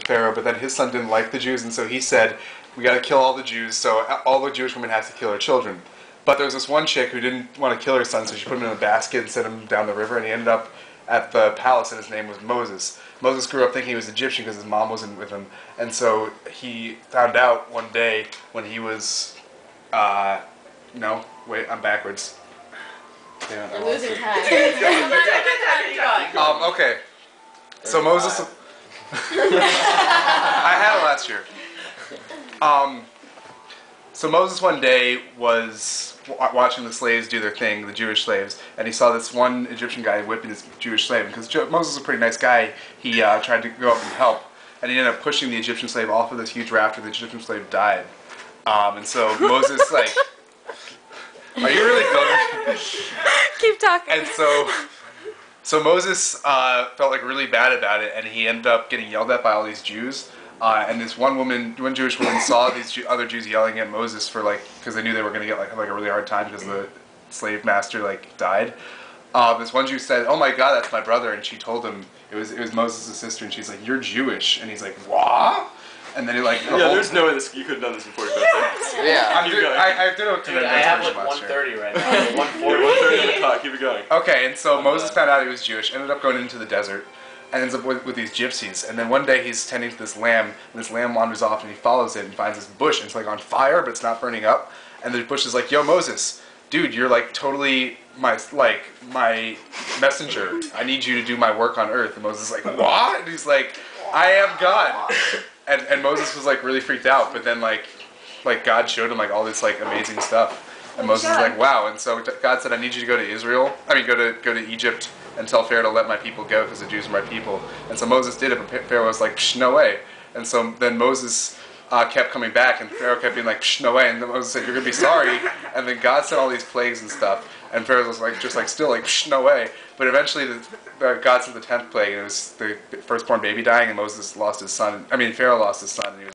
Pharaoh, but then his son didn't like the Jews, and so he said, we got to kill all the Jews, so all the Jewish women have to kill their children. But there was this one chick who didn't want to kill her son, so she put him in a basket and sent him down the river, and he ended up at the palace, and his name was Moses. Moses grew up thinking he was Egyptian because his mom wasn't with him, and so he found out one day when he was, no, wait, I'm backwards. We're losing time. Okay. So Moses... I had it last year. So Moses one day was watching the slaves do their thing, the Jewish slaves, and he saw this one Egyptian guy whipping this Jewish slave. Because Moses is a pretty nice guy, he tried to go up and help, and he ended up pushing the Egyptian slave off of this huge raft, and the Egyptian slave died. And so Moses, like... Are you really going? Keep talking. And so Moses felt like really bad about it, and he ended up getting yelled at by all these Jews. And this one Jewish woman saw these other Jews yelling at Moses for because they knew they were going to get like a really hard time because the slave master died. This one Jew said, "Oh my God, that's my brother," and she told him it was Moses' sister, and she's like, "You're Jewish," and he's like, "What?" And then he there's no way you could have done this in 45 seconds. Yeah, I did it to the I have like last year. 1:30 right now. 1:30 on the clock. Keep it going. Okay, and so Moses found out he was Jewish, ended up going into the desert, and ends up with these gypsies. And then one day he's tending to this lamb, and this lamb wanders off, and he follows it and finds this bush, and it's on fire, but it's not burning up. And the bush is like, "Yo, Moses, dude, you're totally my messenger. I need you to do my work on earth." And Moses is like, "What?" And he's like, "I am God." And Moses was really freaked out, but then God showed him all this amazing stuff. And Moses was like, wow. And so God said, I need you to go to go to Egypt and tell Pharaoh to let my people go because the Jews are my people. And so Moses did it, but Pharaoh was like, psh, no way. And so then Moses kept coming back, and Pharaoh kept being like, psh, no way. And then Moses said, you're going to be sorry. And then God sent all these plagues and stuff. And Pharaoh was still psh, no way. But eventually God sent the 10th plague, and it was the firstborn baby dying, and Pharaoh lost his son, and he was